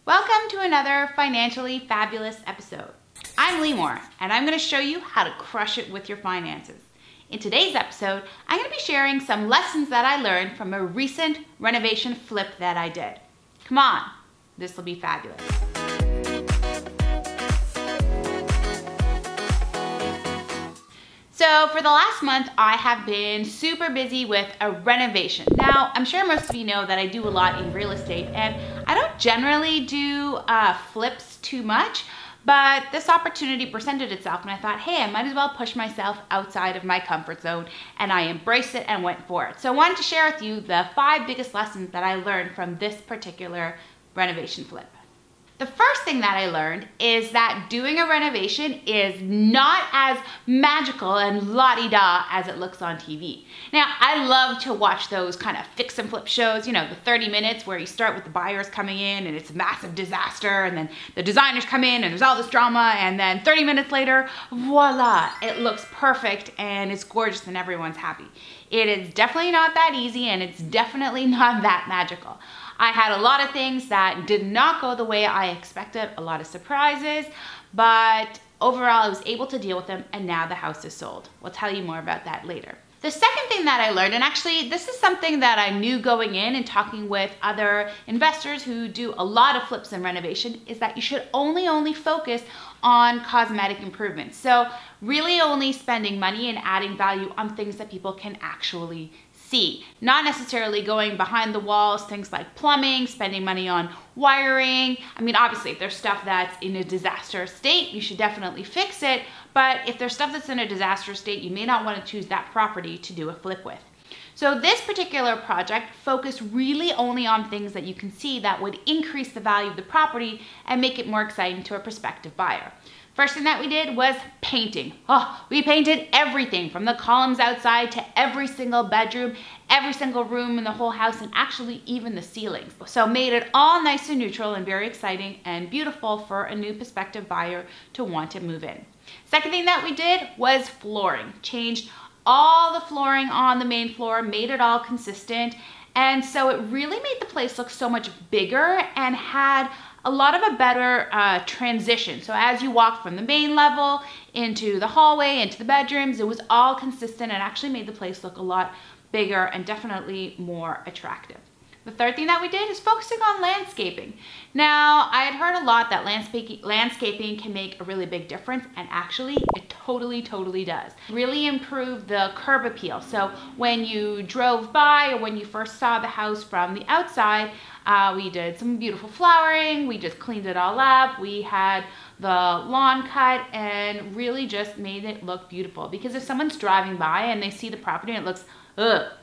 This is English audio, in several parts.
Welcome to another financially fabulous episode. I'm Limor, and I'm going to show you how to crush it with your finances. In today's episode, I'm going to be sharing some lessons that I learned from a recent renovation flip that I did. Come on, this will be fabulous. So for the last month, I have been super busy with a renovation. Now, I'm sure most of you know that I do a lot in real estate, and I don't generally do flips too much, but this opportunity presented itself and I thought, hey, I might as well push myself outside of my comfort zone, and I embraced it and went for it. So I wanted to share with you the 5 biggest lessons that I learned from this particular renovation flip. The first thing that I learned is that doing a renovation is not as magical and la-di-da as it looks on TV. Now, I love to watch those kind of fix and flip shows, you know, the 30 minutes where you start with the buyers coming in and it's a massive disaster, and then the designers come in and there's all this drama, and then 30 minutes later, voila, it looks perfect and it's gorgeous and everyone's happy. It is definitely not that easy, and it's definitely not that magical. I had a lot of things that did not go the way I expected, a lot of surprises, but overall I was able to deal with them, and now the house is sold. We'll tell you more about that later. The second thing that I learned, and actually this is something that I knew going in and talking with other investors who do a lot of flips and renovation, is that you should only focus on cosmetic improvements. So really only spending money and adding value on things that people can actually see. Not necessarily going behind the walls, things like plumbing, spending money on wiring. I mean, obviously if there's stuff that's in a disaster state, you should definitely fix it. But if there's stuff that's in a disaster state, you may not want to choose that property to do a flip with. So this particular project focused really only on things that you can see that would increase the value of the property and make it more exciting to a prospective buyer. First thing that we did was painting. Oh, we painted everything from the columns outside to every single bedroom, every single room in the whole house, and actually even the ceilings. So made it all nice and neutral and very exciting and beautiful for a new prospective buyer to want to move in. Second thing that we did was flooring. Changed all the flooring on the main floor, made it all consistent, and so it really made the place look so much bigger and had a lot of a better transition. So as you walked from the main level into the hallway, into the bedrooms, it was all consistent and actually made the place look a lot bigger and definitely more attractive. The third thing that we did is focusing on landscaping. Now, I had heard a lot that landscaping can make a really big difference, and actually it totally does. Really improved the curb appeal. So when you drove by or when you first saw the house from the outside, we did some beautiful flowering, we just cleaned it all up, we had the lawn cut, and really just made it look beautiful. Because if someone's driving by and they see the property and it looks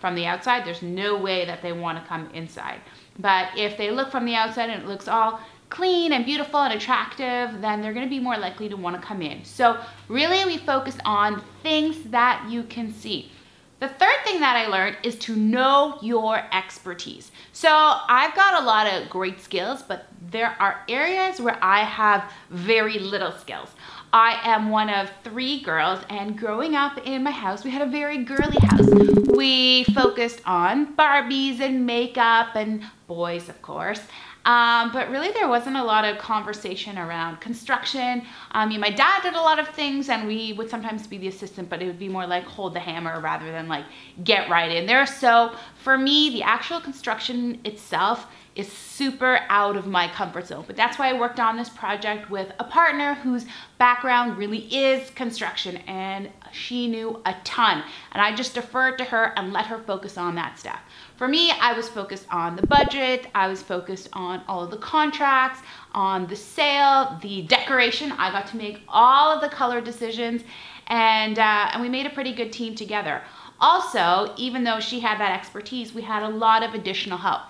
from the outside, there's no way that they want to come inside. But if they look from the outside and it looks all clean and beautiful and attractive, then they're going to be more likely to want to come in. So really we focused on things that you can see. The third thing that I learned is to know your expertise. So I've got a lot of great skills, but there are areas where I have very little skills. I am one of 3 girls, and growing up in my house, we had a very girly house. We focused on Barbies and makeup and boys, of course. But really there wasn't a lot of conversation around construction. My dad did a lot of things, and we would sometimes be the assistant, but it would be more like hold the hammer rather than like get right in there. So for me, the actual construction itself is super out of my comfort zone. But that's why I worked on this project with a partner whose background really is construction, and she knew a ton. And I just deferred to her and let her focus on that stuff. For me, I was focused on the budget, I was focused on all of the contracts, on the sale, the decoration. I got to make all of the color decisions, and we made a pretty good team together. Also, even though she had that expertise, we had a lot of additional help.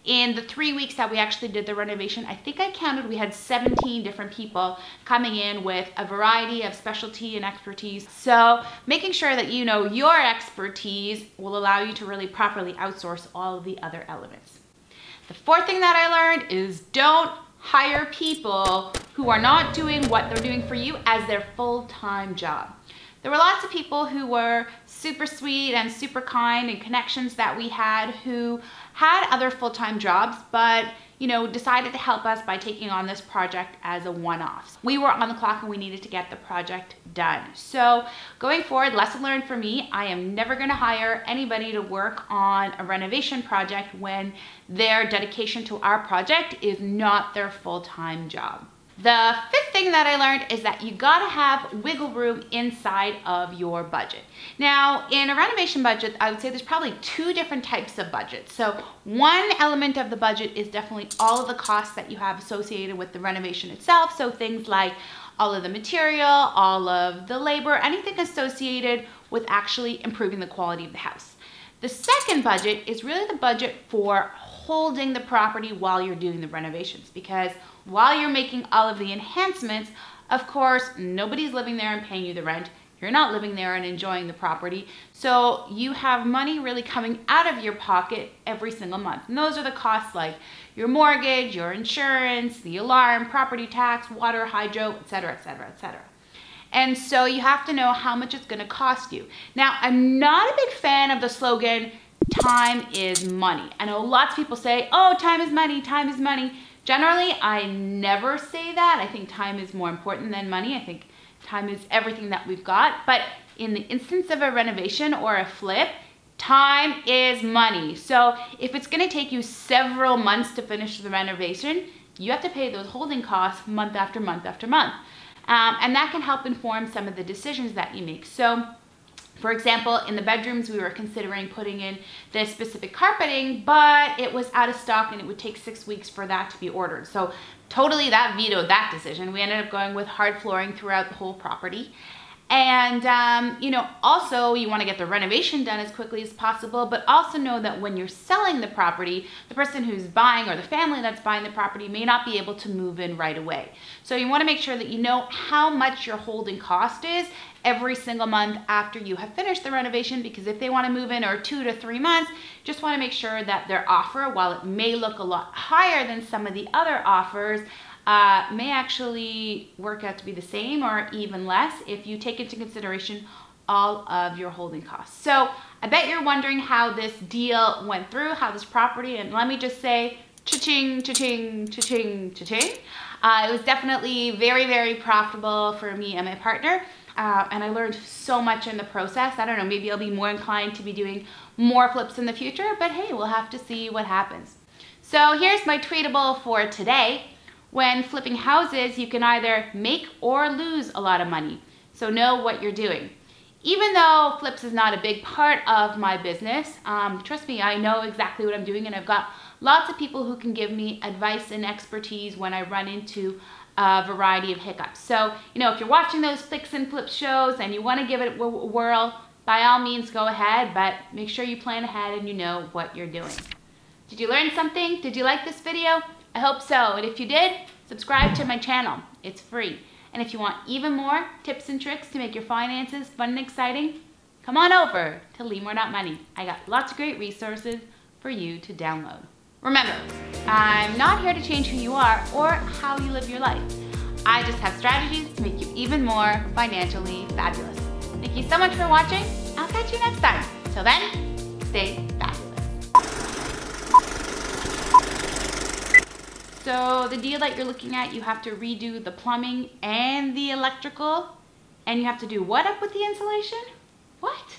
In the 3 weeks that we actually did the renovation, I think I counted, we had 17 different people coming in with a variety of specialty and expertise. So making sure that you know your expertise will allow you to really properly outsource all of the other elements. The fourth thing that I learned is don't hire people who are not doing what they're doing for you as their full-time job. There were lots of people who were super sweet and super kind, and connections that we had who had other full-time jobs, but decided to help us by taking on this project as a one-off. We were on the clock and we needed to get the project done. So going forward, lesson learned for me, I am never going to hire anybody to work on a renovation project when their dedication to our project is not their full-time job. The fifth thing that I learned is that you gotta have wiggle room inside of your budget. Now, in a renovation budget, I would say there's probably two different types of budgets. So one element of the budget is definitely all of the costs that you have associated with the renovation itself. So things like all of the material, all of the labor, anything associated with actually improving the quality of the house. The second budget is really the budget for holding the property while you're doing the renovations, because while you're making all of the enhancements, of course, nobody's living there and paying you the rent. You're not living there and enjoying the property. So you have money really coming out of your pocket every single month. And those are the costs like your mortgage, your insurance, the alarm, property tax, water, hydro, etc., etc., etc. And so you have to know how much it's going to cost you. Now, I'm not a big fan of the slogan, time is money. I know lots of people say, oh, time is money, time is money. Generally, I never say that. I think time is more important than money. I think time is everything that we've got. But in the instance of a renovation or a flip, time is money. So if it's going to take you several months to finish the renovation, you have to pay those holding costs month after month after month. And that can help inform some of the decisions that you make. So for example, in the bedrooms, we were considering putting in this specific carpeting, but it was out of stock and it would take 6 weeks for that to be ordered. So totally that vetoed that decision. We ended up going with hard flooring throughout the whole property. And, also you want to get the renovation done as quickly as possible, but also know that when you're selling the property, the person who's buying or the family that's buying the property may not be able to move in right away. So you want to make sure that you know how much your holding cost is every single month after you have finished the renovation, because if they want to move in or 2 to 3 months, just want to make sure that their offer, while it may look a lot higher than some of the other offers, may actually work out to be the same or even less if you take into consideration all of your holding costs. So I bet you're wondering how this deal went through, how this property, and let me just say, cha-ching, cha-ching, cha-ching, cha-ching. It was definitely very, very profitable for me and my partner. And I learned so much in the process. I don't know, maybe I'll be more inclined to be doing more flips in the future, but hey, we'll have to see what happens. So here's my tweetable for today. When flipping houses, you can either make or lose a lot of money. So know what you're doing. Even though flips is not a big part of my business, trust me, I know exactly what I'm doing, and I've got lots of people who can give me advice and expertise when I run into a variety of hiccups. So, if you're watching those fix and flip shows and you want to give it a whirl, by all means go ahead, but make sure you plan ahead and you know what you're doing. Did you learn something? Did you like this video? I hope so, and if you did, subscribe to my channel. It's free. And if you want even more tips and tricks to make your finances fun and exciting, come on over to Limor.money. I got lots of great resources for you to download. Remember, I'm not here to change who you are or how you live your life. I just have strategies to make you even more financially fabulous. Thank you so much for watching. I'll catch you next time. Till then, stay fabulous. So the deal that you're looking at, you have to redo the plumbing and the electrical, and you have to do what up with the insulation? What?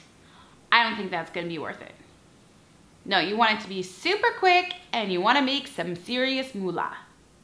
I don't think that's gonna be worth it. No, you want it to be super quick and you wanna make some serious moolah.